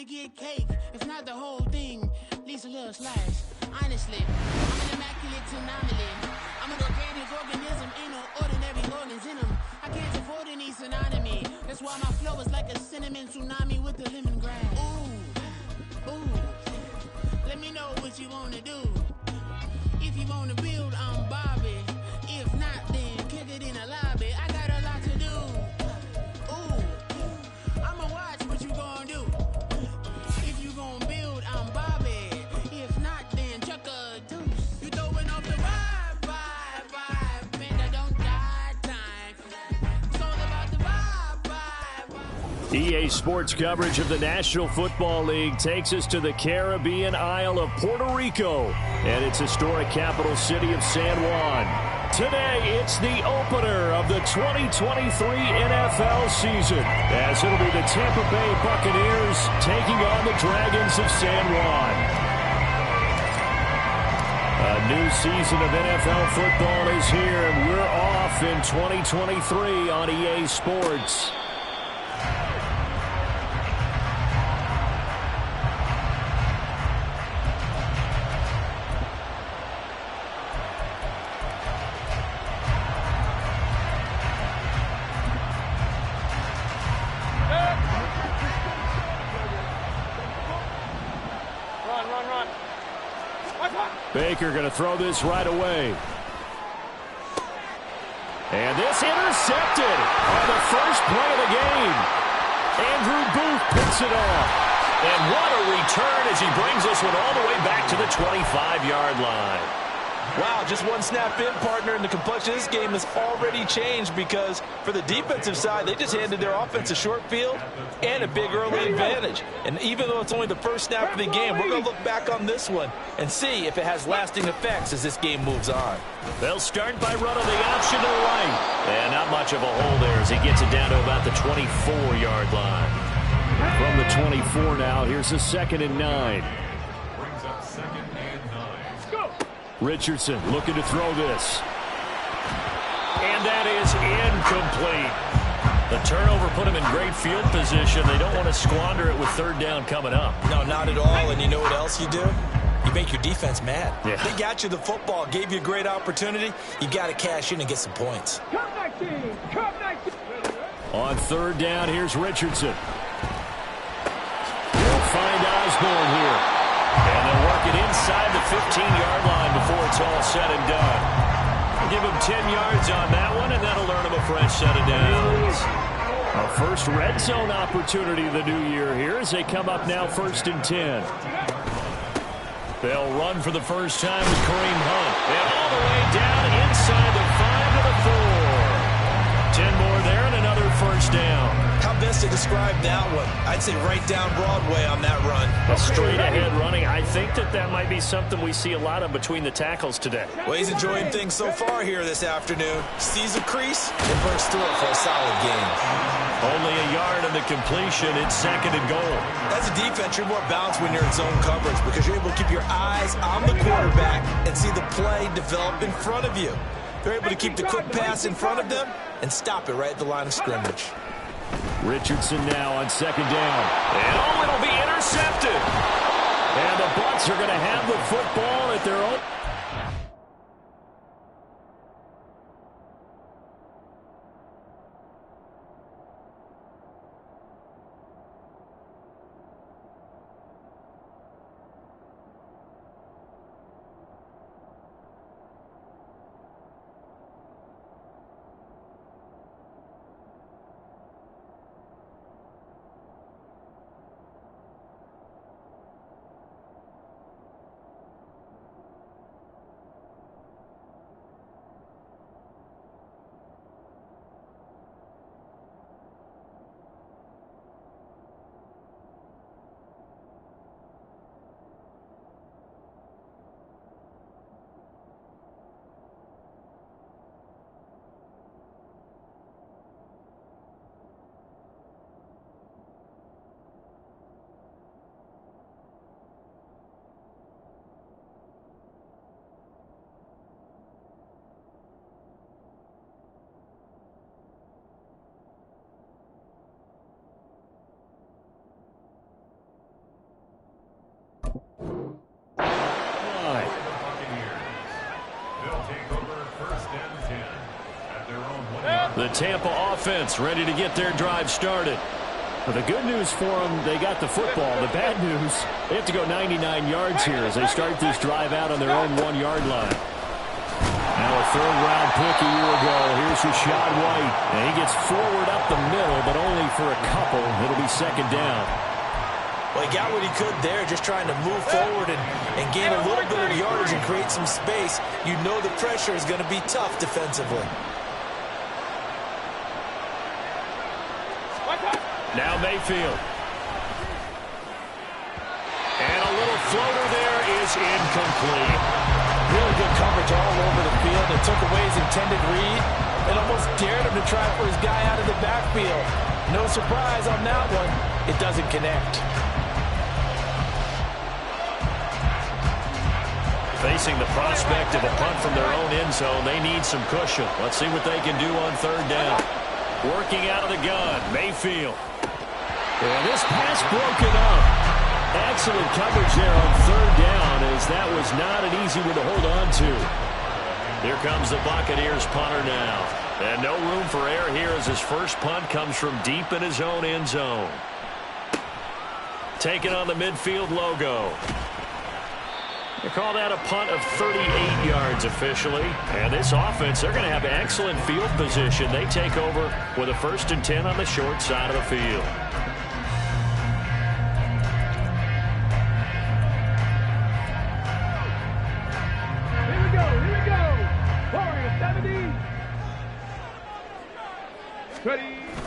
to get cake, if not the whole thing, at least a little slice. Honestly, I'm an immaculate anomaly. I'm an organic organism, ain't no ordinary organs in them. I can't afford any synonymy. That's why my flow is like a cinnamon tsunami with the lemongrass. Ooh, ooh. Let me know what you wanna do. If you wanna build, I'm Bobby. If not, then kick it in the lobby. I got a lot to do. Ooh, I'ma watch what you gonna do. If you gonna build, I'm Bobby. If not, then chuck a deuce. You throwing off the vibe, man, I don't die time. It's all about the vibe. EA Sports coverage of the National Football League takes us to the Caribbean Isle of Puerto Rico and its historic capital city of San Juan. Today, it's the opener of the 2023 NFL season, as it'll be the Tampa Bay Buccaneers taking on the Dragons of San Juan. A new season of NFL football is here, and we're off in 2023 on EA Sports. Baker going to throw this right away. And this intercepted on the first play of the game. Andrew Booth picks it off. And what a return as he brings this one all the way back to the 25-yard line. Wow, just one snap in, partner, and the complexion of this game has already changed because for the defensive side, they just handed their offense a short field and a big early advantage. And even though it's only the first snap of the game, we're going to look back on this one and see if it has lasting effects as this game moves on. They'll start by running the option to the right. And not much of a hole there as he gets it down to about the 24-yard line. From the 24 now, here's a 2nd and 9. Richardson looking to throw this. And that is incomplete. The turnover put him in great field position. They don't want to squander it with 3rd down coming up. No, not at all. And you know what else you do? You make your defense mad. Yeah. They got you the football, gave you a great opportunity. You got to cash in and get some points. On 3rd down, here's Richardson. He'll find Osborne here. And they'll work it inside the 15-yard line before it's all said and done. Give him 10 yards on that one, and that'll earn him a fresh set of downs. A first red zone opportunity of the new year here as they come up now 1st and 10. They'll run for the first time with Kareem Hunt. And all the way down inside the 5 to the 4. 10 more there and another first down. How best to describe that one? I'd say right down Broadway on that run. A straight-ahead running. I think that might be something we see a lot of between the tackles today. Well, he's enjoying things so far here this afternoon. Sees a crease and bursts through it for a solid gain. Only a yard on the completion. It's 2nd and goal. As a defense, you're more balanced when you're in zone coverage because you're able to keep your eyes on the quarterback and see the play develop in front of you. They're able to keep the quick pass in front of them and stop it right at the line of scrimmage. Richardson now on 2nd down. And it'll be intercepted. And the Bucs are going to have the football at their own. The Tampa offense ready to get their drive started. Well, the good news for them, they got the football. The bad news, they have to go 99 yards here as they start this drive out on their own 1-yard line. Now a third-round pick a year ago. Here's Rachaad White. And he gets forward up the middle, but only for a couple. It'll be second down. Well, he got what he could there, just trying to move forward and gain a little bit of yardage and create some space. You know the pressure is going to be tough defensively. Now Mayfield. And a little floater there is incomplete. Really good coverage all over the field. It took away his intended read and almost dared him to try for his guy out of the backfield. No surprise on that one. It doesn't connect. Facing the prospect of a punt from their own end zone, they need some cushion. Let's see what they can do on third down. Working out of the gun, Mayfield. And this pass broken up. Excellent coverage there on third down, as that was not an easy one to hold on to. Here comes the Buccaneers punter now. And no room for error here as his first punt comes from deep in his own end zone. Taking on the midfield logo. They call that a punt of 38 yards officially. And this offense, they're going to have excellent field position. They take over with a 1st and 10 on the short side of the field.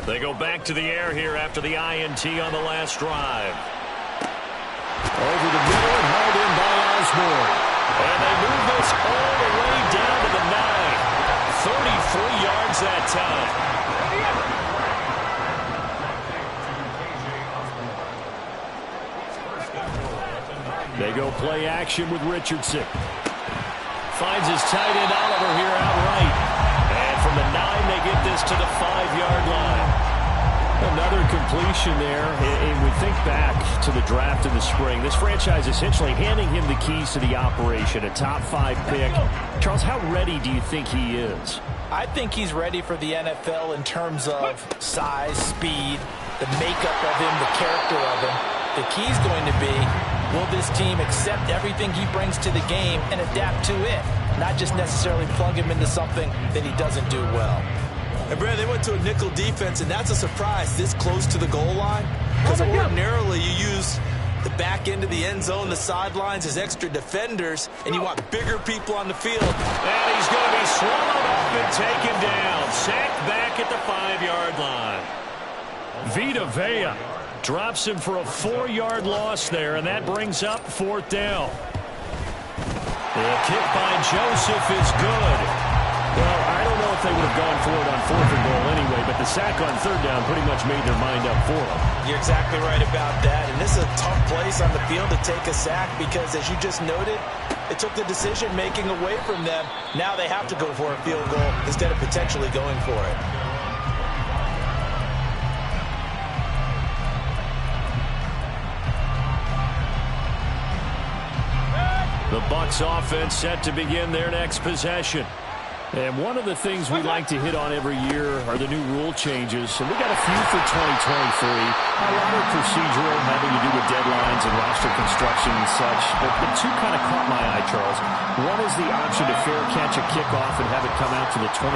They go back to the air here after the INT on the last drive. Over the middle and hauled in by Osborne. And they move this all the way down to the 9. 33 yards that time. They go play action with Richardson. Finds his tight end Oliver here outright. And from the 9, they get this to the 5-yard line. Another completion there, and we think back to the draft in the spring. This franchise essentially handing him the keys to the operation, a top 5 pick. Charles, how ready do you think he is? I think he's ready for the NFL in terms of size, speed, the makeup of him, the character of him. The key's going to be, will this team accept everything he brings to the game and adapt to it, not just necessarily plug him into something that he doesn't do well. And Brad, they went to a nickel defense, and that's a surprise this close to the goal line. Because ordinarily you use the back end of the end zone, the sidelines as extra defenders, and you want bigger people on the field. And he's going to be swallowed up and taken down. Sacked back at the 5-yard line. Vita Vea drops him for a 4-yard loss there, and that brings up 4th down. The kick by Joseph is good. Well, I don't know if they would have gone for it on 4th and goal anyway, but the sack on 3rd down pretty much made their mind up for them. You're exactly right about that, and this is a tough place on the field to take a sack because, as you just noted, it took the decision-making away from them. Now they have to go for a field goal instead of potentially going for it. The Bucs offense set to begin their next possession. And one of the things we like to hit on every year are the new rule changes. And we got a few for 2023. A lot of procedural, having to do with deadlines and roster construction and such. But the two kind of caught my eye, Charles. One is the option to fair catch a kickoff and have it come out to the 25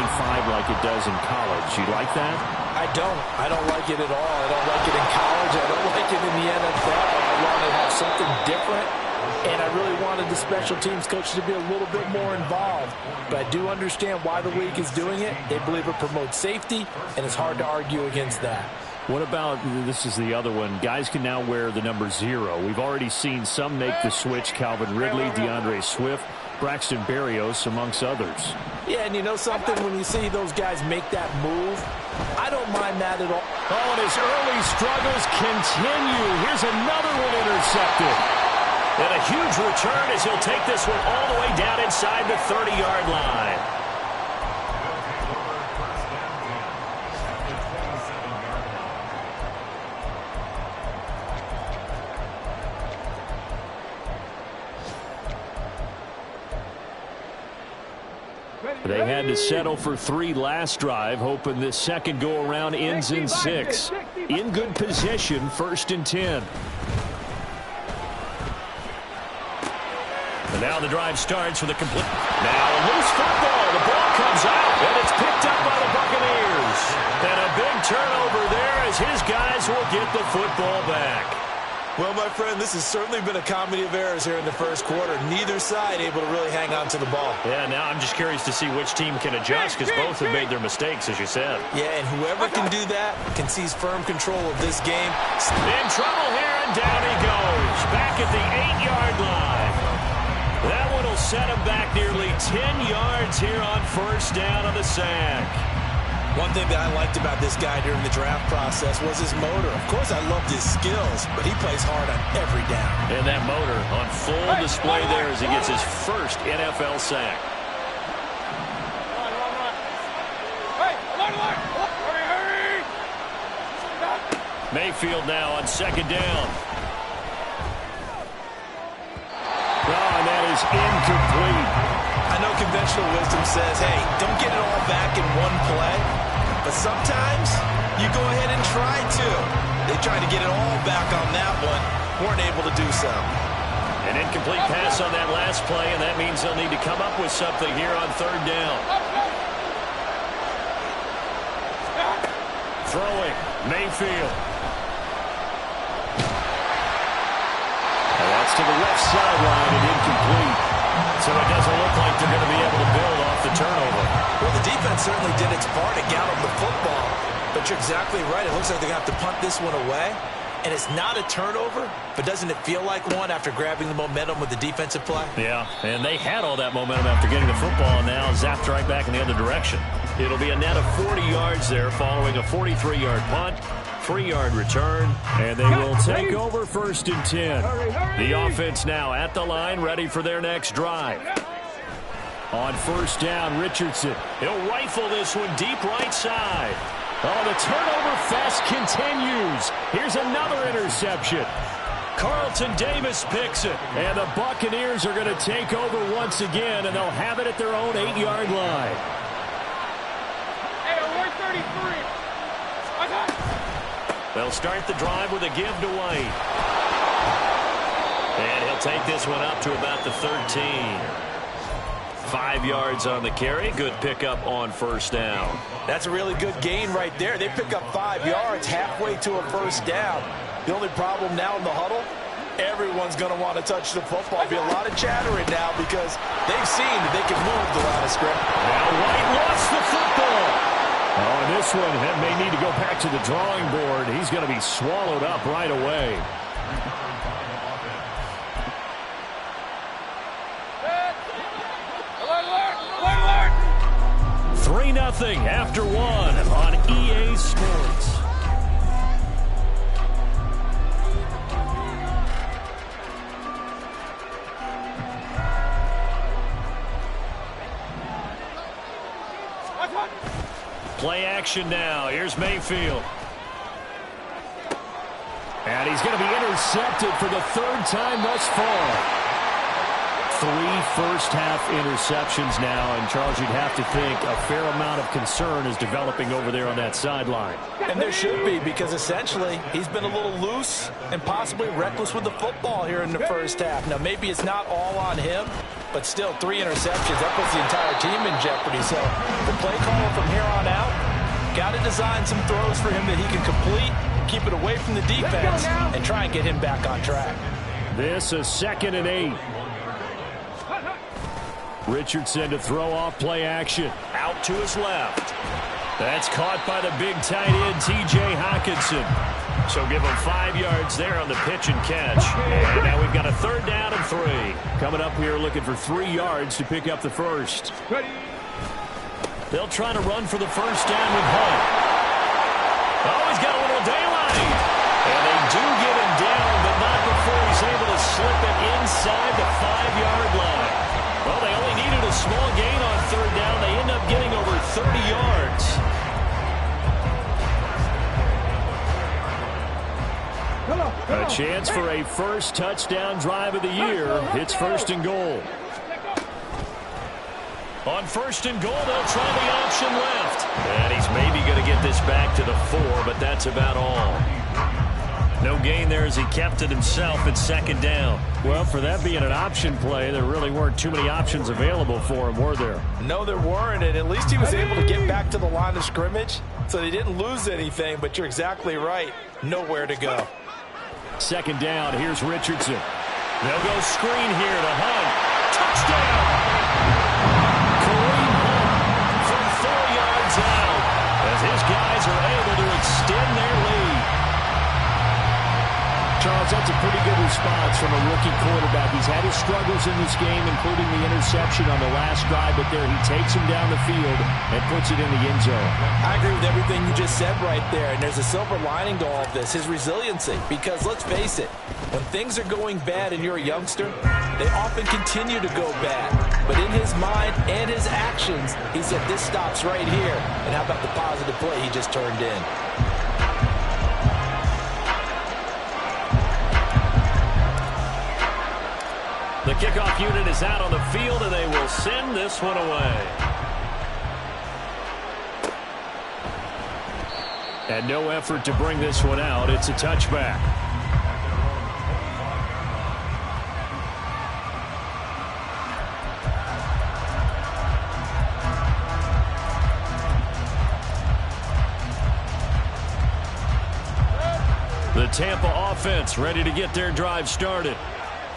like it does in college. You like that? I don't. I don't like it at all. I don't like it in college. I don't like it in the NFL. I want to have something different. And I really wanted the special teams coach to be a little bit more involved. But I do understand why the league is doing it. They believe it promotes safety, and it's hard to argue against that. What about, this is the other one, guys can now wear the number 0. We've already seen some make the switch, Calvin Ridley, DeAndre Swift, Braxton Berrios, amongst others. Yeah, and you know something, when you see those guys make that move, I don't mind that at all. Oh, and his early struggles continue. Here's another one intercepted. And a huge return as he'll take this one all the way down inside the 30-yard line. They had to settle for 3 last drive, hoping this second go-around ends in 6. In good position, 1st and 10. And now the drive starts with a complete... Now a loose football. The ball comes out, and it's picked up by the Buccaneers. And a big turnover there as his guys will get the football back. Well, my friend, this has certainly been a comedy of errors here in the first quarter. Neither side able to really hang on to the ball. Yeah, now I'm just curious to see which team can adjust because both have made their mistakes, as you said. Yeah, and whoever can do that can seize firm control of this game. In trouble here, and down he goes. Back at the 8-yard line. That one will set him back nearly 10 yards here on 1st down on the sack. One thing that I liked about this guy during the draft process was his motor. Of course, I loved his skills, but he plays hard on every down. And that motor on full display there as he gets his first NFL sack. Mayfield now on 2nd down. Oh, and that is incomplete. I know conventional wisdom says, hey, don't get it all back in one play. But sometimes you go ahead and try to. They tried to get it all back on that one. Weren't able to do so. An incomplete pass on that last play, and that means they'll need to come up with something here on 3rd down. Throwing, Mayfield. And that's to the left sideline and incomplete. So it doesn't look like they're going to be able to build off the turnover. Well, the defense certainly did its part to gallop the football. But you're exactly right. It looks like they're going to have to punt this one away. And it's not a turnover, but doesn't it feel like one after grabbing the momentum with the defensive play? Yeah, and they had all that momentum after getting the football, and now zapped right back in the other direction. It'll be a net of 40 yards there following a 43-yard punt, 3-yard return, and they will take over 1st and 10. The offense now at the line, ready for their next drive. On 1st down, Richardson. He'll rifle this one deep right side. Oh, the turnover fest continues. Here's another interception. Carlton Davis picks it. And the Buccaneers are going to take over once again, and they'll have it at their own 8-yard line. Hey, 133. They'll start the drive with a give to White. And he'll take this one up to about the 13. 5 yards on the carry. Good pickup on 1st down. That's a really good gain right there. They pick up 5 yards halfway to a 1st down. The only problem now in the huddle, everyone's going to want to touch the football. There'll be a lot of chattering now because they've seen that they can move the line of scrimmage. Now White lost the football. Oh, and this one may need to go back to the drawing board. He's going to be swallowed up right away. 3-0 after 1 on EA Sports. Play action now. Here's Mayfield. And he's going to be intercepted for the 3rd time thus far. 3 first-half interceptions now, and Charles, you'd have to think a fair amount of concern is developing over there on that sideline. And there should be, because essentially he's been a little loose and possibly reckless with the football here in the 1st half. Now, maybe it's not all on him, but still 3 interceptions. That puts the entire team in jeopardy. So the play caller from here on out got to design some throws for him that he can complete, keep it away from the defense, and try and get him back on track. This is 2nd and 8. Richardson to throw off play action. Out to his left. That's caught by the big tight end, T.J. Hockenson. So give him 5 yards there on the pitch and catch. And now we've got a 3rd down and 3. Coming up here looking for 3 yards to pick up the first. They'll try to run for the 1st down with Hunt. Oh, he's got a little daylight. And they do get him down, but not before he's able to slip it inside the 5-yard line. Well, they only needed a small gain on 3rd down. They end up getting over 30 yards. A chance for a first touchdown drive of the year. It's 1st and goal. On first and goal, they'll try the option left. And he's maybe going to get this back to the 4, but that's about all. No gain there as he kept it himself at second down. Well, for that being an option play, there really weren't too many options available for him, were there? No, there weren't, and at least he was able to get back to the line of scrimmage, so they didn't lose anything, but you're exactly right. Nowhere to go. Second down, here's Richardson. They'll go screen here to Hunt. Touchdown! Kareem Hunt from 4 yards out as his guys are able to extend their lead. Charles, that's a pretty good response from a rookie quarterback. He's had his struggles in this game, including the interception on the last drive, but there he takes him down the field and puts it in the end zone. I agree with everything you just said right there, and there's a silver lining to all of this, his resiliency, because let's face it, when things are going bad and you're a youngster, they often continue to go bad. But in his mind and his actions, he said, this stops right here. And how about the positive play he just turned in? The kickoff unit is out on the field, and they will send this one away. And no effort to bring this one out. It's a touchback. The Tampa offense ready to get their drive started.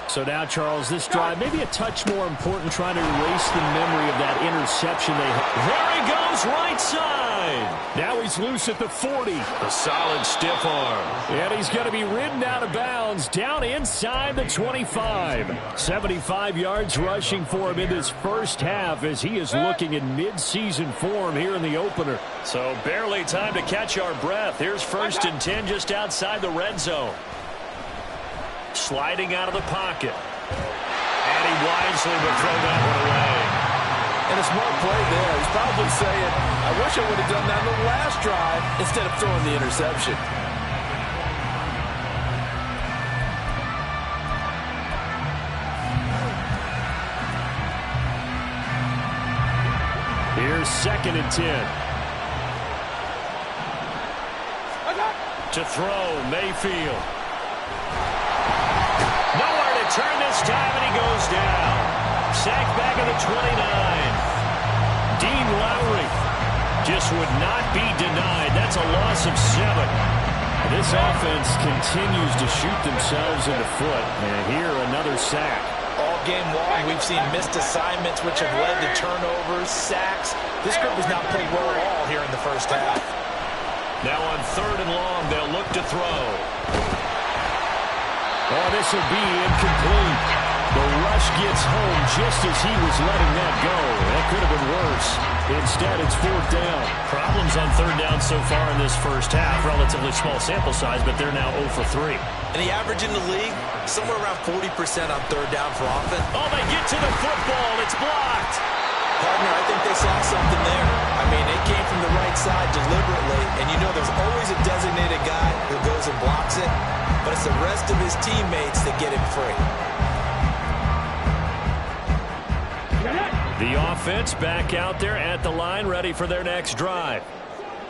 So now, Charles, this drive maybe a touch more important, trying to erase the memory of that interception they had. There he goes, right side. Now he's loose at the 40. A solid stiff arm. And he's going to be ridden out of bounds down inside the 25. 75 yards rushing for him in this first half as he is looking in mid-season form here in the opener. So barely time to catch our breath. Here's first and 10 just outside the red zone. Sliding out of the pocket. And he wisely would throw that one away. And a smart play there. He's probably saying, I wish I would have done that on the last drive instead of throwing the interception. Here's second and 10. To throw, Mayfield. Nowhere to turn this time, and he goes down. Sacked back at the 29. Dean Lowry just would not be denied. That's a loss of 7. This offense continues to shoot themselves in the foot. And here, another sack. All game long, we've seen missed assignments, which have led to turnovers, sacks. This group has not played well at all here in the first half. Now on third and long, they'll look to throw. Oh, this will be incomplete. The rush gets home just as he was letting that go. That could have been worse. Instead, it's fourth down. Problems on third down so far in this first half. Relatively small sample size, but they're now 0 for 3. And the average in the league, somewhere around 40% on third down for offense. Oh, they get to the football. It's blocked. Partner, I think they saw something there. I mean, it came from the right side deliberately, and you know there's always a designated guy who goes and blocks it, but it's the rest of his teammates that get him free. The offense back out there at the line, ready for their next drive.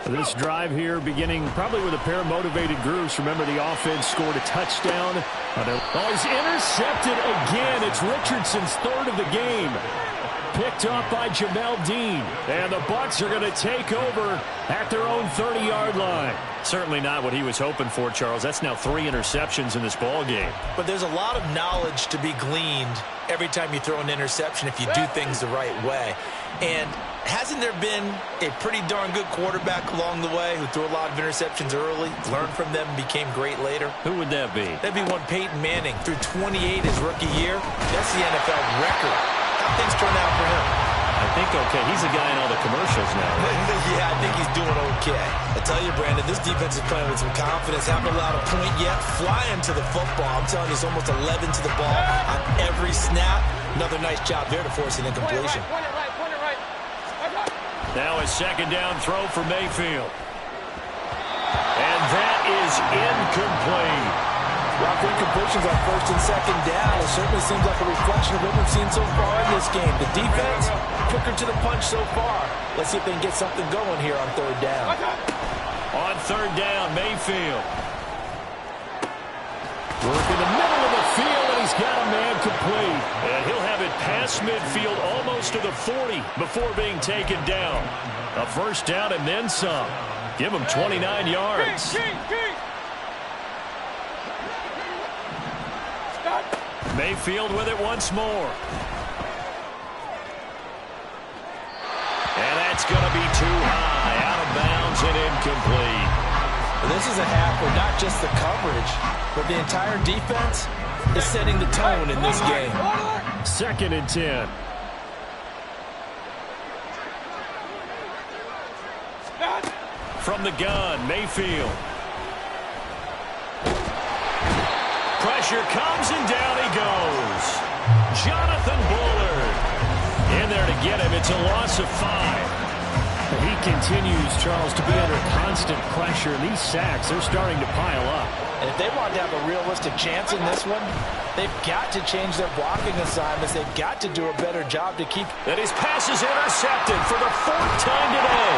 This drive here beginning probably with a pair of motivated groups. Remember, the offense scored a touchdown. Oh, he's intercepted again. It's Richardson's third of the game. Picked up by Jamel Dean. And the Bucs are going to take over at their own 30-yard line. Certainly not what he was hoping for, Charles. That's now 3 interceptions in this ball game. But there's a lot of knowledge to be gleaned every time you throw an interception if you do things the right way. And hasn't there been a pretty darn good quarterback along the way who threw a lot of interceptions early, learned from them, and became great later? Who would that be? That'd be one Peyton Manning. Threw 28 his rookie year. That's the NFL record. How things turn out for him? I think okay. He's a guy in all the commercials now, right? Yeah, I think he's doing okay. I tell you, Brandon, this defense is playing with some confidence. Haven't allowed a point yet. Flying to the football. I'm telling you, it's almost 11 to the ball on every snap. Another nice job there to force an incompletion. Point it right. Now a second down throw for Mayfield. And that is incomplete. Well, 3 completions on first and second down. It certainly seems like a reflection of what we've seen so far in this game. The defense, quicker to the punch so far. Let's see if they can get something going here on third down. On third down, Mayfield. Work in the middle of the field, and he's got a man complete. And he'll have it past midfield almost to the 40 before being taken down. A first down and then some. Give him 29 yards. Mayfield with it once more. And that's going to be too high. Out of bounds and incomplete. This is a half where not just the coverage, but the entire defense is setting the tone in this game. 2nd and 10. From the gun, Mayfield. Pressure comes and down he goes. Jonathan Bullard in there to get him. It's a loss of 5. He continues, Charles, to be under constant pressure. These sacks, they're starting to pile up. And if they want to have a realistic chance in this one, they've got to change their blocking assignments. They've got to do a better job to keep. And his pass is intercepted for the 4th time today.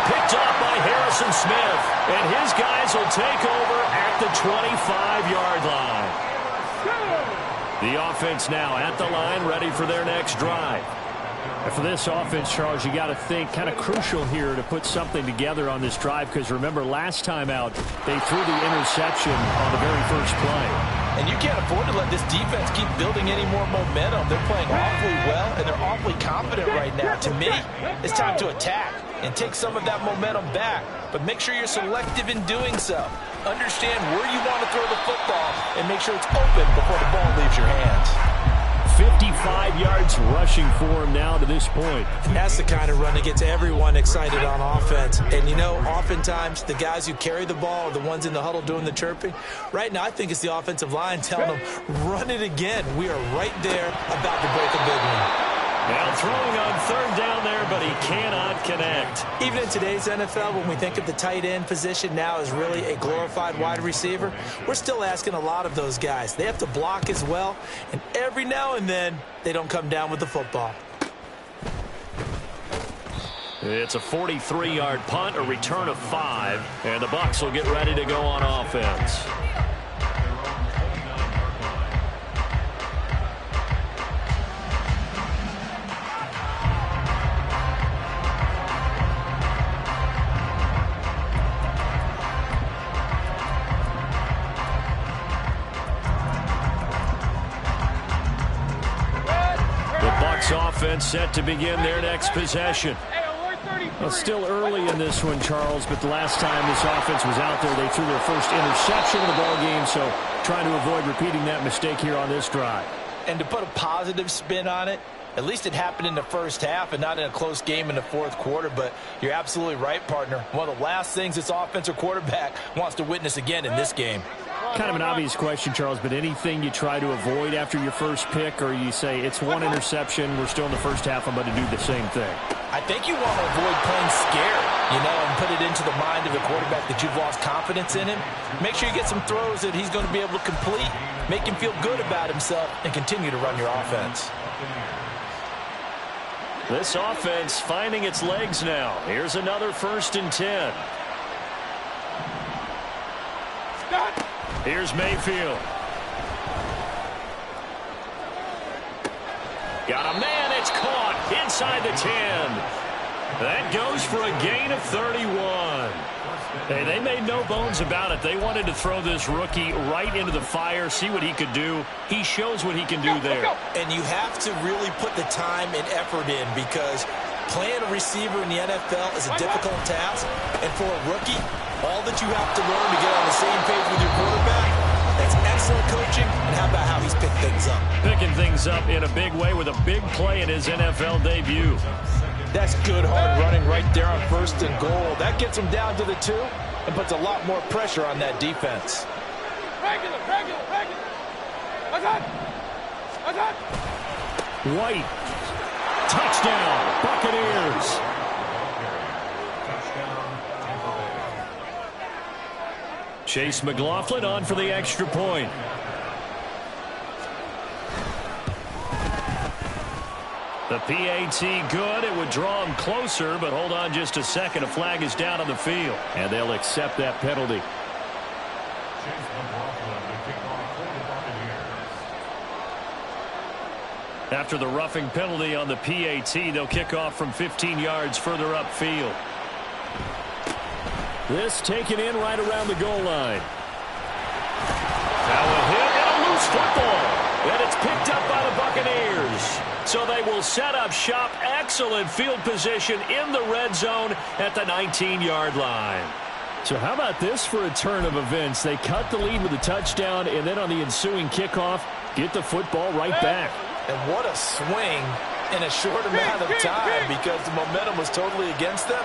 Picked up by Harrison Smith. And his guys will take over at the 25-yard line. The offense now at the line, ready for their next drive. And for this offense, Charles, you got to think kind of crucial here to put something together on this drive, because remember, last time out, they threw the interception on the very first play. And you can't afford to let this defense keep building any more momentum. They're playing awfully well, and they're awfully confident right now. To me, it's time to attack and take some of that momentum back. But make sure you're selective in doing so. Understand where you want to throw the football and make sure it's open before the ball leaves your hands. 55 yards rushing for him now to this point. That's the kind of run that gets everyone excited on offense. And, you know, oftentimes the guys who carry the ball are the ones in the huddle doing the chirping. Right now, I think it's the offensive line telling them, run it again. We are right there about to break a big one. Now throwing on third down there, but he cannot connect. Even in today's NFL, when we think of the tight end position now as really a glorified wide receiver, we're still asking a lot of those guys. They have to block as well, and every now and then, they don't come down with the football. It's a 43-yard punt, a return of 5, and the Bucs will get ready to go on offense. Offense set to begin their next possession. Well, still early in this one, Charles, but the last time this offense was out there, they threw their first interception of the ball game, so trying to avoid repeating that mistake here on this drive. And to put a positive spin on it, at least it happened in the first half and not in a close game in the fourth quarter, but you're absolutely right, partner. One of the last things this offensive quarterback wants to witness again in this game. Kind of an obvious question, Charles, but anything you try to avoid after your first pick, or you say it's one interception, we're still in the first half, I'm going to do the same thing? I think you want to avoid playing scared, you know, and put it into the mind of the quarterback that you've lost confidence in him. Make sure you get some throws that he's going to be able to complete, make him feel good about himself, and continue to run your offense. This offense finding its legs now. Here's another 1st and 10. Here's Mayfield. Got a man, it's caught inside the 10. That goes for a gain of 31. Hey, they made no bones about it. They wanted to throw this rookie right into the fire, see what he could do. He shows what he can do there. And you have to really put the time and effort in, because playing a receiver in the NFL is a difficult task. And for a rookie, all that you have to learn to get on the same page with your quarterback, that's excellent coaching. And how about how he's picked things up? Picking things up in a big way with a big play in his NFL debut. That's good hard running right there on 1st and goal. That gets him down to the 2 and puts a lot more pressure on that defense. Regular. White. Touchdown, Buccaneers. Chase McLaughlin on for the extra point. The PAT good. It would draw him closer, but hold on just a second. A flag is down on the field, and they'll accept that penalty. After the roughing penalty on the PAT, they'll kick off from 15 yards further upfield. This taken in right around the goal line. Now a hit and a loose football. And it's picked up by the Buccaneers. So they will set up shop. Excellent field position in the red zone at the 19-yard line. So how about this for a turn of events? They cut the lead with a touchdown, and then on the ensuing kickoff, get the football right back. And what a swing in a short amount of time, because the momentum was totally against them.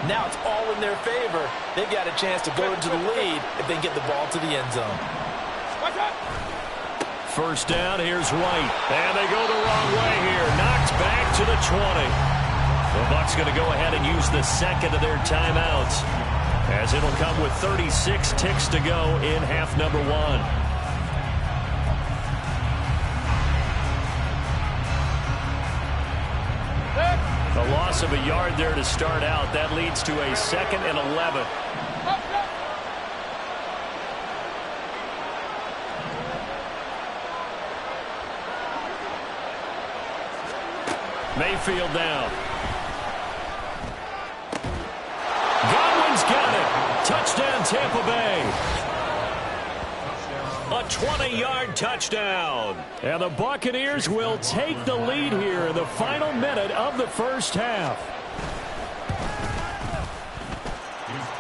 Now it's all in their favor. They've got a chance to go into the lead if they get the ball to the end zone. First down, here's White. And they go the wrong way here. Knocked back to the 20. The Bucs going to go ahead and use the second of their timeouts, as it'll come with 36 ticks to go in half number one. A loss of a yard there to start out. That leads to a 2nd and 11. Mayfield down. Godwin's got it. Touchdown, Tampa Bay. A 20-yard touchdown. And the Buccaneers will take the lead here in the final minute of the first half.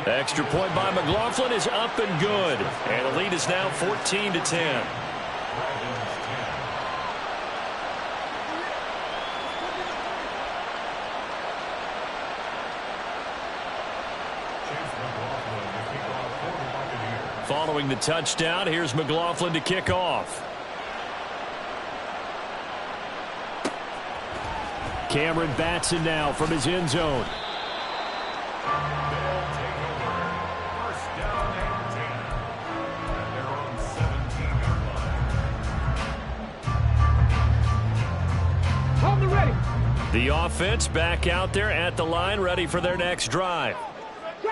Extra point by McLaughlin is up and good. And the lead is now 14-10. Following the touchdown, here's McLaughlin to kick off. Cameron Batson now from his end zone. The offense back out there at the line, ready for their next drive.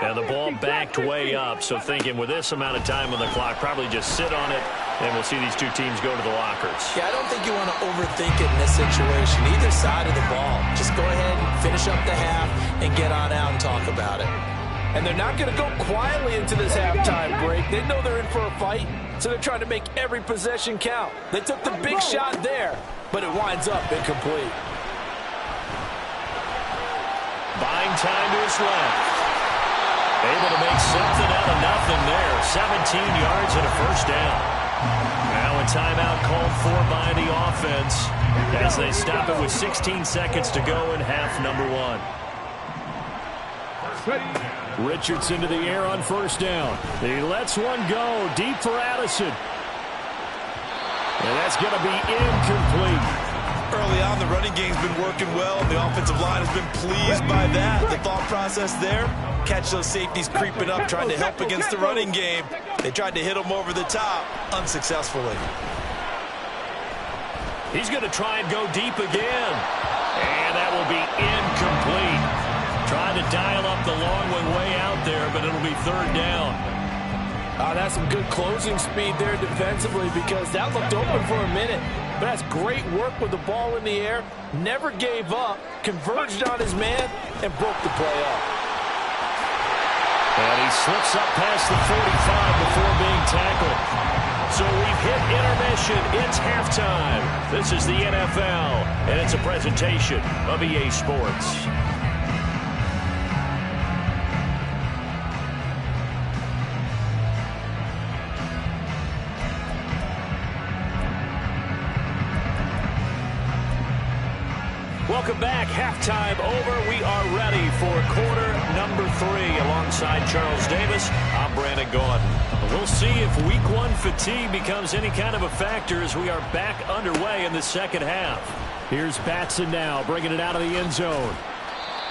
And the ball backed way up, so thinking with this amount of time on the clock, probably just sit on it, and we'll see these two teams go to the lockers. Yeah, I don't think you want to overthink it in this situation, either side of the ball. Just go ahead and finish up the half and get on out and talk about it. And they're not going to go quietly into this halftime break. They know they're in for a fight, so they're trying to make every possession count. They took the big shot there, but it winds up incomplete. Buying time to his left. Able to make something out of nothing there. 17 yards and a first down. Now a timeout called for by the offense as they stop it with 16 seconds to go in half number one. Richardson to the air on first down. He lets one go deep for Addison. And that's going to be incomplete. Early on, the running game's been working well. The offensive line has been pleased by that. The thought process there, catch those safeties creeping up, trying to help against the running game. They tried to hit them over the top, unsuccessfully. He's going to try and go deep again. And that will be incomplete. Trying to dial up the long one way out there, but it'll be third down. That's some good closing speed there defensively, because that looked open for a minute. But that's great work with the ball in the air. Never gave up, converged on his man, and broke the play up. And he slips up past the 45 before being tackled. So we've hit intermission. It's halftime. This is the NFL, and it's a presentation of EA Sports. Welcome back. Halftime over. We are ready for quarter number 3. Alongside Charles Davis, I'm Brandon Gordon. We'll see if Week 1 fatigue becomes any kind of a factor as we are back underway in the second half. Here's Batson now, bringing it out of the end zone.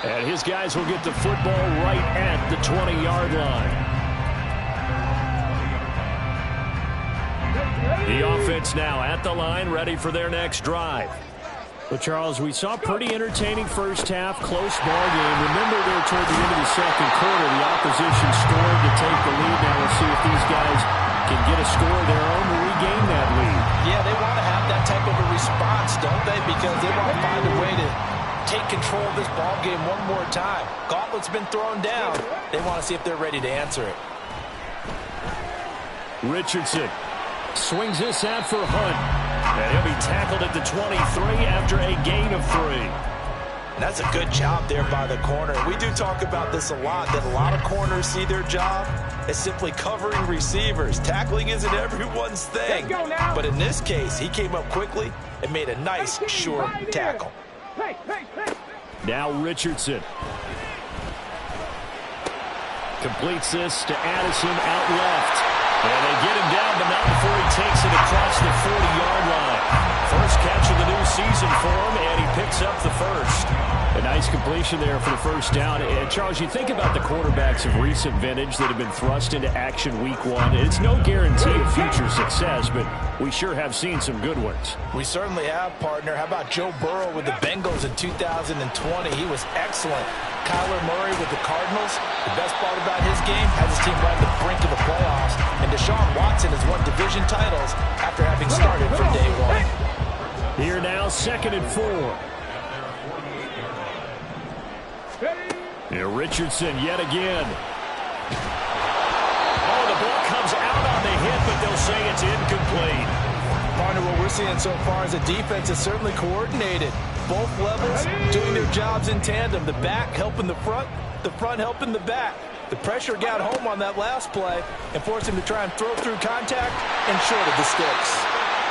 And his guys will get the football right at the 20-yard line. The offense now at the line, ready for their next drive. Well, Charles, we saw pretty entertaining first half, close ball game. Remember there toward the end of the second quarter, the opposition scored to take the lead. Now we'll see if these guys can get a score of their own to regain that lead. Yeah, they want to have that type of a response, don't they? Because they want to find a way to take control of this ball game one more time. Gauntlet's been thrown down. They want to see if they're ready to answer it. Richardson swings this out for Hunt. And he'll be tackled at the 23 after a gain of 3. And that's a good job there by the corner. We do talk about this a lot, that a lot of corners see their job as simply covering receivers. Tackling isn't everyone's thing. But in this case, he came up quickly and made a nice, short tackle. Now Richardson completes this to Addison out left. And they get him down, but not before he takes it across the 40-yard line. First catch of the new season for him, and he picks up the first. A nice completion there for the first down. And Charles, you think about the quarterbacks of recent vintage that have been thrust into action week 1. It's no guarantee of future success, but we sure have seen some good ones. We certainly have, partner. How about Joe Burrow with the Bengals in 2020? He was excellent. Kyler Murray with the Cardinals. The best part about his game, has his team right on the brink of the playoffs. And Deshaun Watson has won division titles after having started from day 1. Here now, 2nd and 4. And Richardson yet again. Oh, the ball comes out on the hit, but they'll say it's incomplete. Partner, what we're seeing so far is a defense is certainly coordinated. Both levels doing their jobs in tandem. The back helping the front helping the back. The pressure got home on that last play and forced him to try and throw through contact and short of the sticks.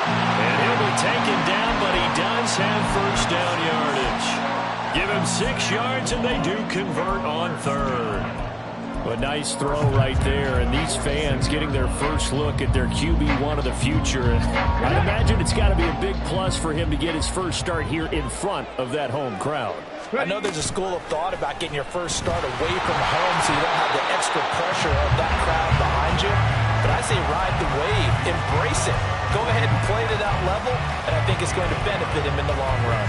And he'll be taken down, but he does have first down yardage. Give him 6 yards, and they do convert on 3rd. A nice throw right there, and these fans getting their first look at their QB1 of the future. I'd imagine it's got to be a big plus for him to get his first start here in front of that home crowd. I know there's a school of thought about getting your first start away from home so you don't have the extra pressure of that crowd behind you. But I say ride the wave, embrace it. Go ahead and play it at that level, and I think it's going to benefit him in the long run.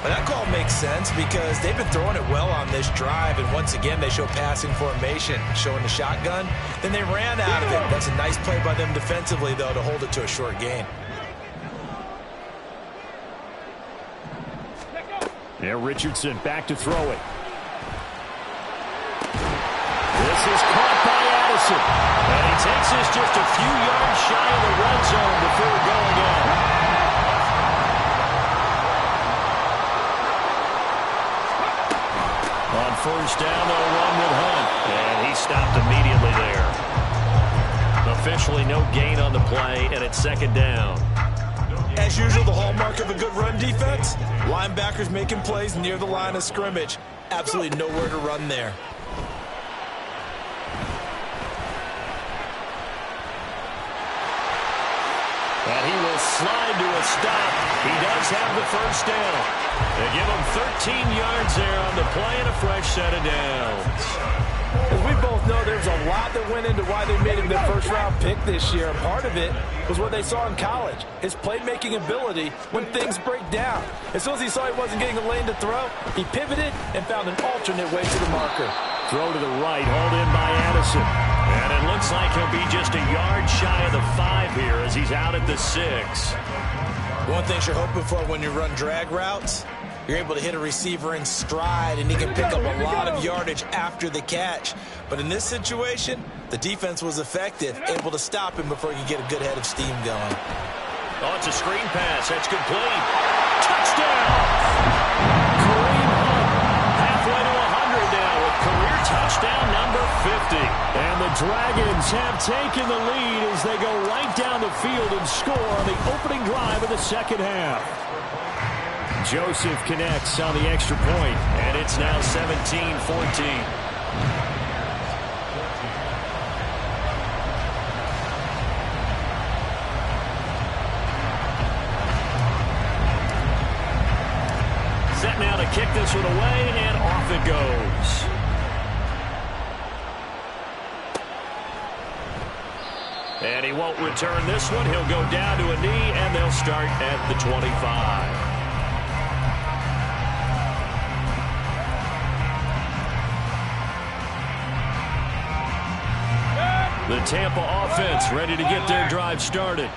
But that call makes sense because they've been throwing it well on this drive, and once again they show passing formation, showing the shotgun. Then they ran out of it. That's a nice play by them defensively, though, to hold it to a short gain. Yeah, Richardson back to throw it. This is caught by Addison. And he takes this just a few yards shy of the red zone before going out. On first down, they'll run with Hunt. And he stopped immediately there. Officially no gain on the play, and it's 2nd down. As usual, the hallmark of a good run defense, linebackers making plays near the line of scrimmage. Absolutely nowhere to run there. And he will slide to a stop. He does have the first down. They give him 13 yards there on the play and a fresh set of downs. As we both know, there's a lot that went into why they made him their first-round pick this year. And part of it was what they saw in college, his playmaking ability when things break down. As soon as he saw he wasn't getting a lane to throw, he pivoted and found an alternate way to the marker. Throw to the right, hauled in by Addison. And it looks like he'll be just a yard shy of the 5 here as he's out at the 6. One thing you're hoping for when you run drag routes, you're able to hit a receiver in stride, and he can pick up a lot of yardage after the catch. But in this situation, the defense was effective, able to stop him before he could get a good head of steam going. Oh, it's a screen pass. That's complete. Touchdown! Kareem Hunt halfway to 100 now with career touchdown number 50. And the Dragons have taken the lead as they go right down the field and score on the opening drive of the second half. Joseph connects on the extra point, and it's now 17-14. Set now to kick this one away, and off it goes. And he won't return this one. He'll go down to a knee, and they'll start at the 25. The Tampa offense ready to get their drive started.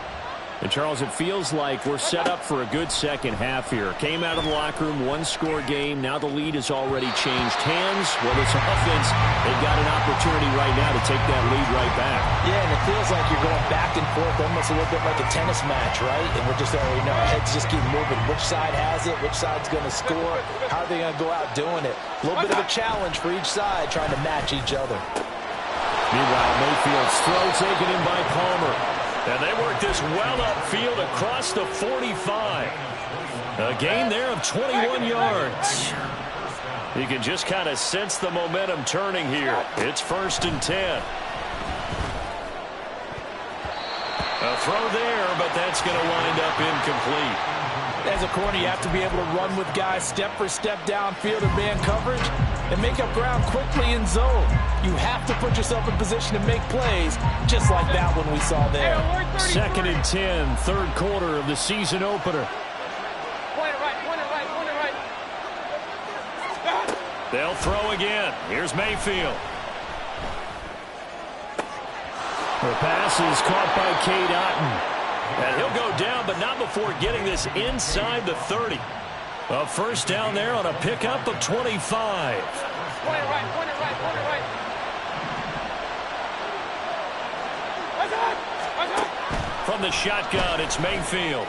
And, Charles, it feels like we're set up for a good second half here. Came out of the locker room, one-score game. Now the lead has already changed hands. Well, this offense, they've got an opportunity right now to take that lead right back. Yeah, and it feels like you're going back and forth almost a little bit like a tennis match, right? And we're just already know our heads just keep moving. Which side has it? Which side's going to score? How are they going to go out doing it? A little bit of a challenge for each side trying to match each other. Meanwhile, Mayfield's throw taken in by Palmer. And they work this well upfield across the 45. A gain there of 21 yards. You can just kind of sense the momentum turning here. It's 1st and 10. A throw there, but that's going to wind up incomplete. As a corner, you have to be able to run with guys step for step downfield in man coverage and make up ground quickly in zone. You have to put yourself in position to make plays, just like that one we saw there. 2nd and 10, third quarter of the season opener. Point it right. They'll throw again. Here's Mayfield. The pass is caught by Cade Otton. And he'll go down, but not before getting this inside the 30. A first down there on a pickup of 25. Point it right. From the shotgun, it's Mayfield.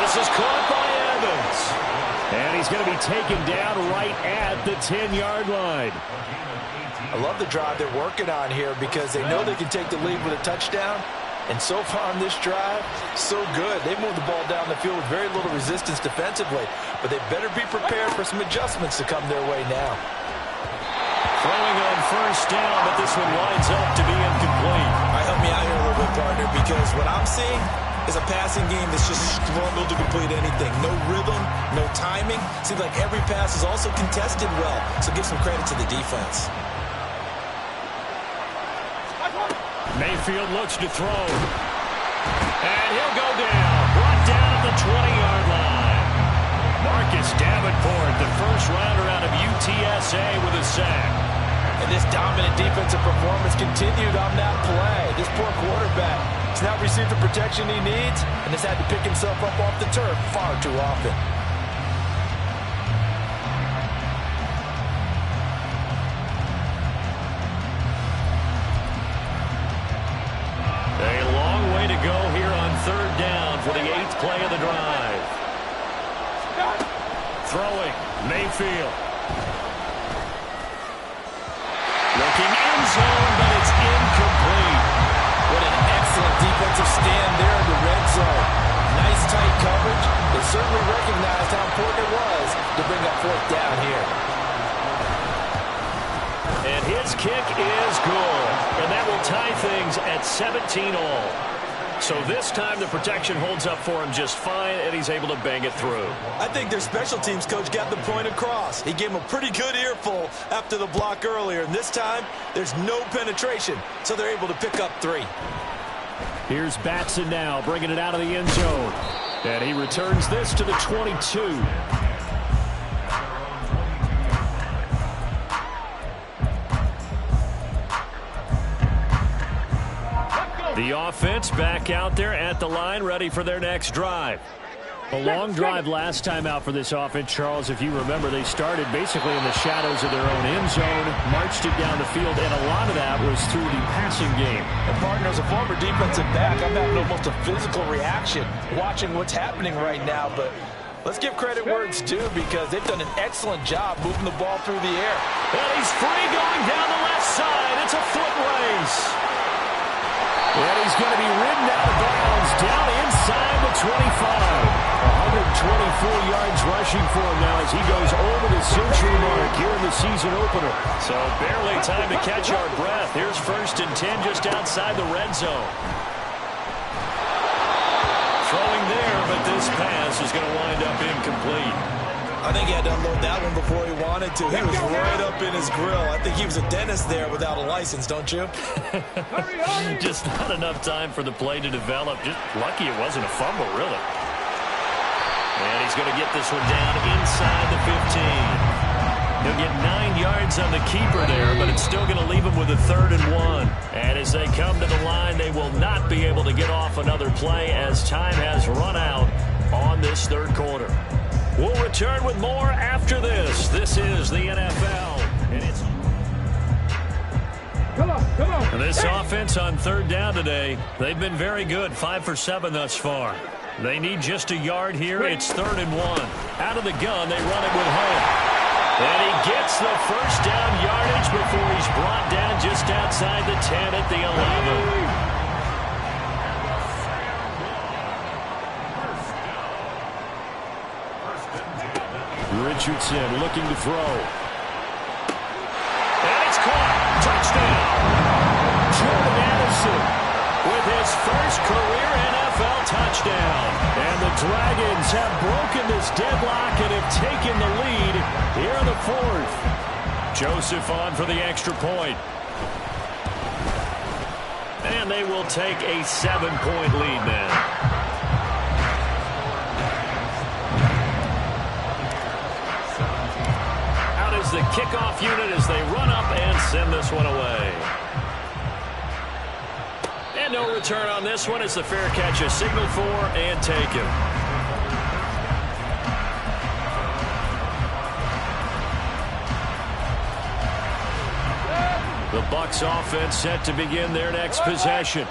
This is caught by Evans. And he's going to be taken down right at the 10-yard line. I love the drive they're working on here because they know they can take the lead with a touchdown. And so far on this drive, so good. They moved the ball down the field with very little resistance defensively. But they better be prepared for some adjustments to come their way now. Throwing on first down, but this one winds up to be incomplete. All right, help me out here a little bit, partner, because what I'm seeing is a passing game that's just struggled to complete anything. No rhythm, no timing. Seems like every pass is also contested well. So give some credit to the defense. Mayfield looks to throw. And he'll go down. Brought down at the 20-yard line. Marcus Davenport, the first rounder out of UTSA, with a sack. And this dominant defensive performance continued on that play. This poor quarterback has not received the protection he needs and has had to pick himself up off the turf far too often. A long way to go here on 3rd down for the 8th play of the drive. Throwing, Mayfield. Looking in zone, but it's incomplete. What an excellent defensive stand there in the red zone. Nice tight coverage. They certainly recognized how important it was to bring up 4th down here. And his kick is good. And that will tie things at 17-all. So this time the protection holds up for him just fine, and he's able to bang it through. I think their special teams coach got the point across. He gave him a pretty good earful after the block earlier. And this time, there's no penetration, so they're able to pick up 3. Here's Batson now, bringing it out of the end zone. And he returns this to the 22. The offense back out there at the line, ready for their next drive. A long drive last time out for this offense, Charles. If you remember, they started basically in the shadows of their own end zone, marched it down the field, and a lot of that was through the passing game. And partner, as a former defensive back, I'm having almost a physical reaction watching what's happening right now. But let's give credit where it's due because they've done an excellent job moving the ball through the air. And he's free going down the left side. It's a foot race. And he's going to be ridden out of bounds down inside the 25. 124 yards rushing for him now as he goes over the century mark here in the season opener. So barely time to catch our breath. Here's 1st and 10 just outside the red zone. Throwing there, but this pass is going to wind up incomplete. I think he had to unload that one before he wanted to. He was right up in his grill. I think he was a dentist there without a license, don't you? Just not enough time for the play to develop. Just lucky it wasn't a fumble, really. And he's going to get this one down inside the 15. He'll get 9 yards on the keeper there, but it's still going to leave him with a 3rd and 1. And as they come to the line, they will not be able to get off another play as time has run out on this 3rd quarter. We'll return with more after this. This is the NFL. And it's Come on. this offense on 3rd down today, they've been very good, 5 for 7 thus far. They need just a yard here. It's 3rd and 1. Out of the gun, they run it with Hunt. And he gets the first down yardage before he's brought down just outside the 10 at the 11. Richardson looking to throw. And it's caught. Touchdown. Jordan Addison with his first career NFL touchdown. And the Dragons have broken this deadlock and have taken the lead here in the 4th. Joseph on for the extra point. And they will take a 7-point lead now. Out is the kickoff unit as they run up and send this one away. And no return on this one as the fair catch is signaled for and taken. The Bucs offense set to begin their next possession.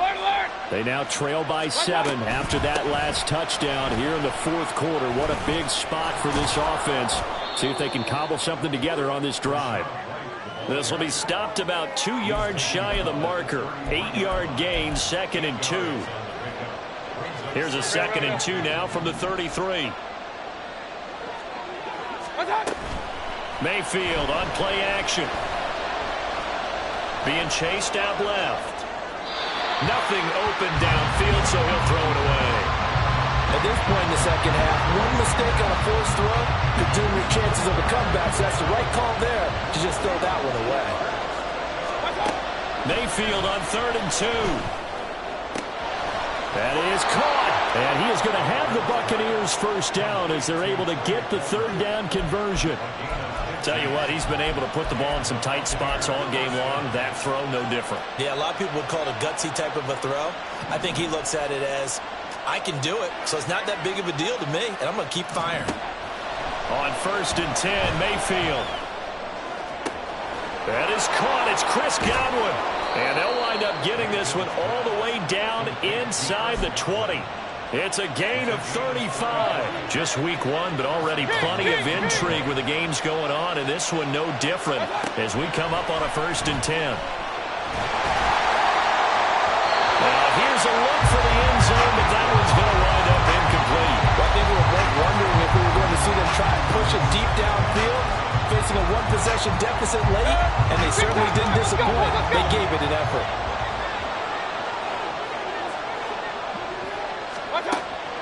They now trail by 7 after that last touchdown here in the 4th quarter. What a big spot for this offense. See if they can cobble something together on this drive. This will be stopped about 2 yards shy of the marker. 8-yard gain, 2nd and 2. Here's a 2nd and 2 now from the 33. Mayfield on play action. Being chased out left. Nothing open downfield, so he'll throw it away. At this point in the second half, one mistake on a forced throw could doom your chances of a comeback. So that's the right call there to just throw that one away. Mayfield on 3rd and 2. That is caught. And he is going to have the Buccaneers first down as they're able to get the 3rd down conversion. Tell you what, he's been able to put the ball in some tight spots all game long. That throw, no different. Yeah, a lot of people would call it a gutsy type of a throw. I think he looks at it as, I can do it, so it's not that big of a deal to me, and I'm going to keep firing. On 1st and 10, Mayfield. That is caught. It's Chris Godwin. And they'll wind up getting this one all the way down inside the 20. It's a gain of 35. Just week 1, but already plenty of intrigue with the games going on, and this one no different as we come up on a 1st and 10. Now here's a look for the end zone, but that one's going to wind up incomplete. I think we were both wondering if we were going to see them try and push it deep downfield, facing a 1-possession deficit late, and they certainly didn't disappoint. They gave it an effort.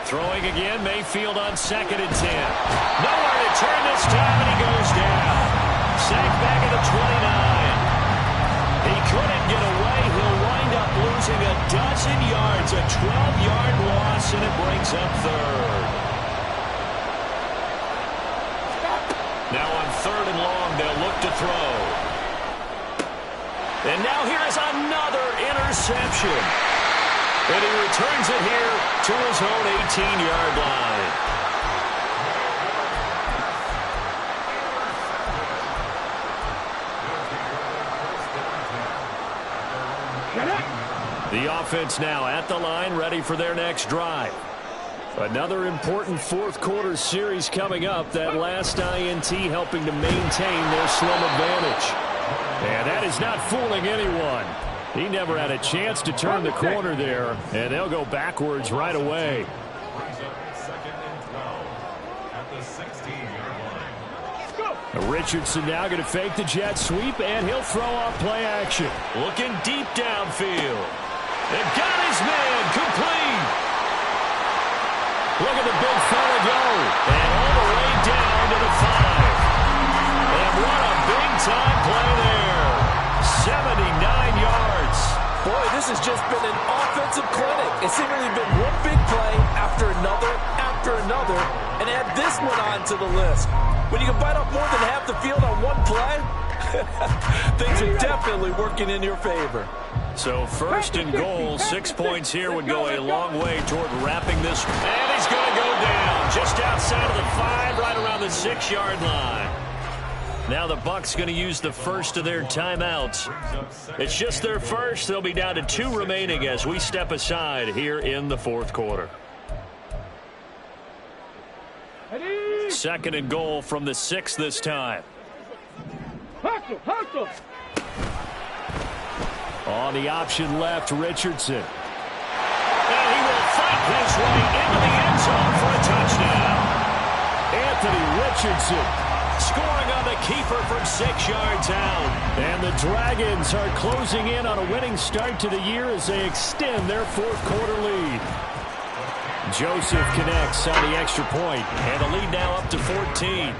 Throwing again, Mayfield on 2nd and 10. Nowhere to turn this time, and he goes down. Sacked back at the 29. He couldn't get away. He'll wind up losing a dozen yards, a 12-yard loss, and it brings up 3rd. Now on 3rd and long, they'll look to throw. And now here is another interception. And he returns it here to his own 18-yard line. The offense now at the line, ready for their next drive. Another important 4th quarter series coming up. That last INT helping to maintain their slim advantage. And that is not fooling anyone. He never had a chance to turn the corner there, and they'll go backwards right away. Richardson now going to fake the jet sweep, and he'll throw off play action. Looking deep downfield. And got his man complete. Look at the big fella go. And all the way down to the 5. This has just been an offensive clinic. It's seemingly been one big play after another, and add this one on to the list. When you can bite off more than half the field on one play, things are definitely working in your favor. So first and goal, 6 points here would go a long way toward wrapping this. And he's going to go down just outside of the 5, right around the 6-yard line. Now the Bucs going to use the first of their timeouts. It's just their first. They'll be down to 2 remaining as we step aside here in the fourth quarter. Second and goal from the 6 this time. On the option left, Richardson. And he will fight his way into the end zone for a touchdown. Anthony Richardson scoring on the keeper from 6 yards out. And the Dragons are closing in on a winning start to the year as they extend their fourth quarter lead. Joseph connects on the extra point, and the lead now up to 14.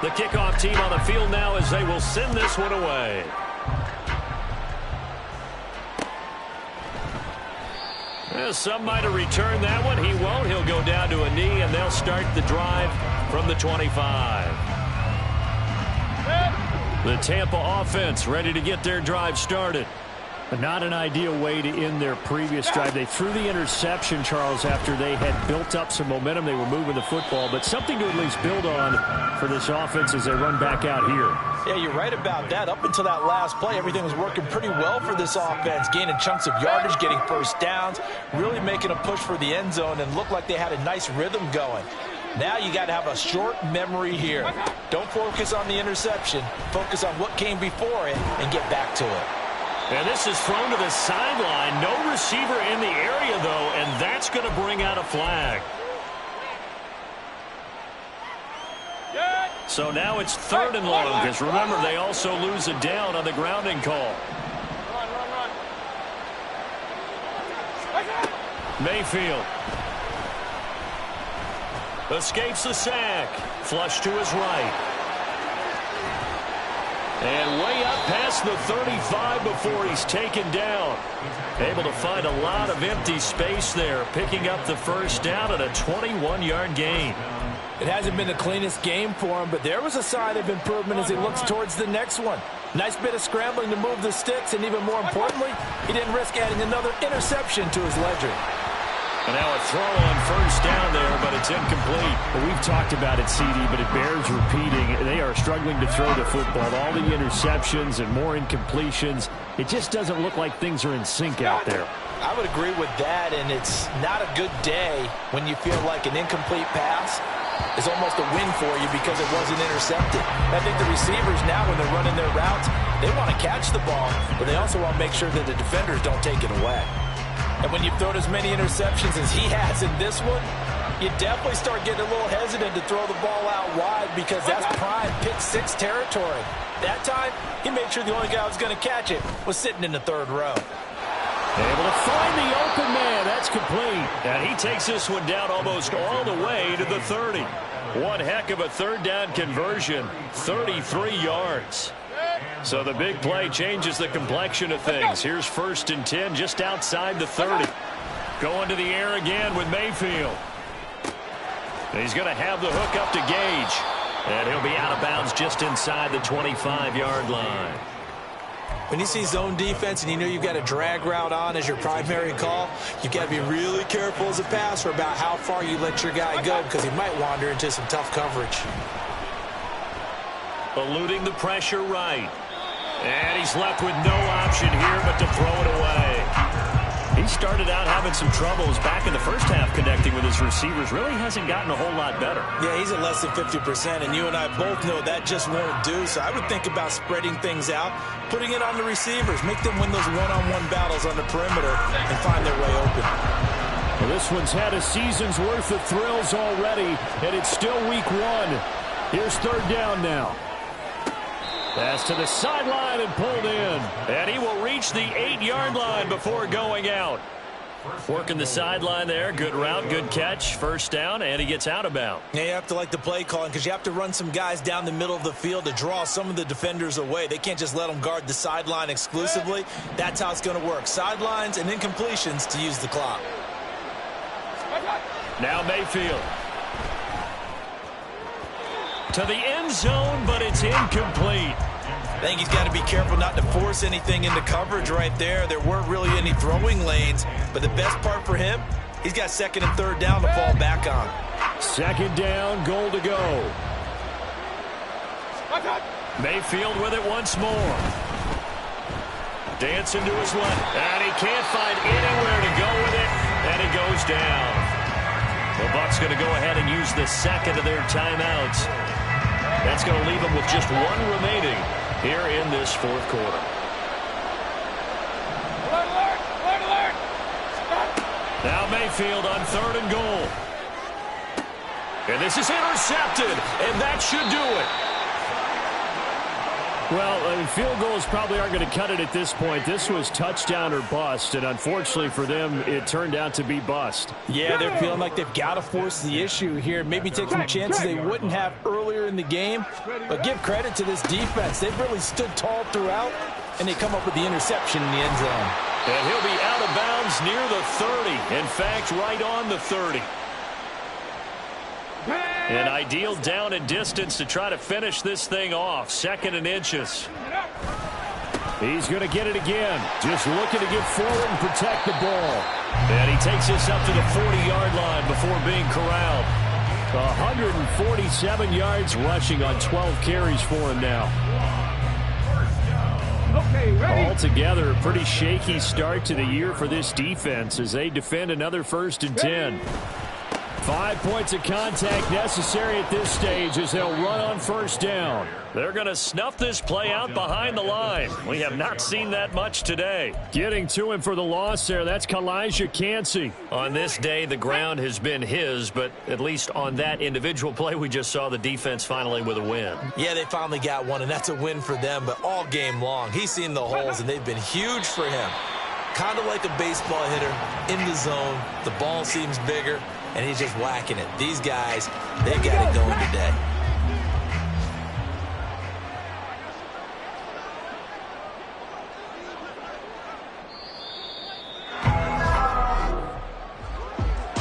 The kickoff team on the field now as they will send this one away. Some might have returned that one. He won't. He'll go down to a knee, and they'll start the drive from the 25. The Tampa offense ready to get their drive started. But not an ideal way to end their previous drive. They threw the interception, Charles, after they had built up some momentum. They were moving the football, but something to at least build on for this offense as they run back out here. Yeah, you're right about that. Up until that last play, everything was working pretty well for this offense, gaining chunks of yardage, getting first downs, really making a push for the end zone, and looked like they had a nice rhythm going. Now you got to have a short memory here. Don't focus on the interception. Focus on what came before it and get back to it. And this is thrown to the sideline. No receiver in the area, though, and that's going to bring out a flag. So now it's 3rd and long, because remember, they also lose a down on the grounding call. Mayfield escapes the sack. Flush to his right. And way up past the 35 before he's taken down. Able to find a lot of empty space there, picking up the first down at a 21-yard gain. It hasn't been the cleanest game for him, but there was a sign of improvement as he looks towards the next one. Nice bit of scrambling to move the sticks, and even more importantly, he didn't risk adding another interception to his ledger. And now a throw on first down there, but it's incomplete. Well, we've talked about it, CD, but it bears repeating. They are struggling to throw the football. All the interceptions and more incompletions. It just doesn't look like things are in sync out there. I would agree with that, and it's not a good day when you feel like an incomplete pass is almost a win for you because it wasn't intercepted. I think the receivers now, when they're running their routes, they want to catch the ball, but they also want to make sure that the defenders don't take it away. And when you've thrown as many interceptions as he has in this one, you definitely start getting a little hesitant to throw the ball out wide because that's prime pick 6 territory. That time, he made sure the only guy who was going to catch it was sitting in the 3rd row. Able to find the open man. That's complete. And he takes this one down almost all the way to the 30. One heck of a 3rd down conversion. 33 yards. So the big play changes the complexion of things. Here's 1st and 10 just outside the 30. Going to the air again with Mayfield. He's going to have the hook up to Gage. And he'll be out of bounds just inside the 25-yard line. When you see zone defense and you know you've got a drag route on as your primary call, you've got to be really careful as a passer about how far you let your guy go because he might wander into some tough coverage. Eluding the pressure right. And he's left with no option here but to throw it away. He started out having some troubles back in the first half connecting with his receivers. Really hasn't gotten a whole lot better. Yeah, he's at less than 50%, and you and I both know that just won't do. So I would think about spreading things out, putting it on the receivers, make them win those one-on-one battles on the perimeter and find their way open. Well, this one's had a season's worth of thrills already, and it's still week 1. Here's 3rd down now. Pass to the sideline and pulled in. And he will reach the 8-yard line before going out. Working the sideline there. Good route, good catch. First down, and he gets out of bounds. Yeah, you have to like the play calling because you have to run some guys down the middle of the field to draw some of the defenders away. They can't just let them guard the sideline exclusively. That's how it's going to work. Sidelines and incompletions to use the clock. Now Mayfield. To the end zone, but it's incomplete. I think he's got to be careful not to force anything into coverage right there. There weren't really any throwing lanes, but the best part for him, he's got second and third down to fall back on. Second down, goal to go. Mayfield with it once more. Dancing to his left, and he can't find anywhere to go with it, and it goes down. The Bucs going to go ahead and use the second of their timeouts. That's going to leave them with just one remaining here in this fourth quarter. Now Mayfield on third and goal. And this is intercepted, and that should do it. Well, I mean, field goals probably aren't going to cut it at this point. This was touchdown or bust, and unfortunately for them, it turned out to be bust. Yeah, they're feeling like they've got to force the issue here. Maybe take some chances they wouldn't have earlier in the game. But give credit to this defense. They've really stood tall throughout, and they come up with the interception in the end zone. And he'll be out of bounds near the 30. In fact, right on the 30. An ideal down and distance to try to finish this thing off. Second and inches. He's going to get it again. Just looking to get forward and protect the ball. And he takes this up to the 40-yard line before being corralled. 147 yards rushing on 12 carries for him now. Altogether, a pretty shaky start to the year for this defense as they defend another 1st and 10. 5 points of contact necessary at this stage as they'll run on first down. They're going to snuff this play out behind the line. We have not seen that much today. Getting to him for the loss there, that's Kalijah Cansey. On this day, the ground has been his, but at least on that individual play, we just saw the defense finally with a win. Yeah, they finally got one, and that's a win for them, but all game long, he's seen the holes, and they've been huge for him. Kind of like a baseball hitter in the zone. The ball seems bigger, and he's just whacking it. These guys, they got it going today.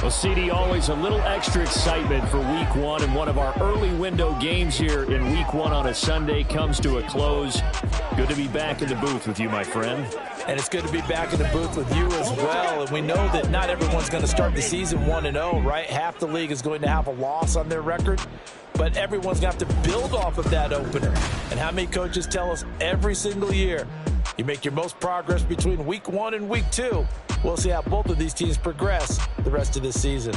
Well, CD, always a little extra excitement for Week 1, and one of our early window games here in Week 1 on a Sunday comes to a close. Good to be back in the booth with you, my friend. And it's good to be back in the booth with you as well. And we know that not everyone's going to start the season 1-0, right? Half the league is going to have a loss on their record. But everyone's going to have to build off of that opener. And how many coaches tell us every single year, you make your most progress between Week 1 and Week 2. We'll see how both of these teams progress the rest of this season.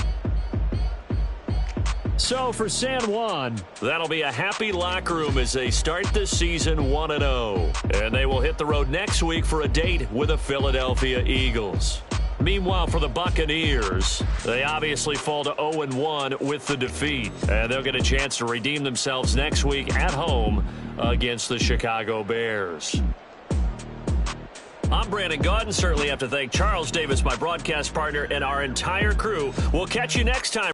So for San Juan, that'll be a happy locker room as they start this season 1-0. And they will hit the road next week for a date with the Philadelphia Eagles. Meanwhile, for the Buccaneers, they obviously fall to 0-1 with the defeat. And they'll get a chance to redeem themselves next week at home against the Chicago Bears. I'm Brandon Gaudin. Certainly have to thank Charles Davis, my broadcast partner, and our entire crew. We'll catch you next time.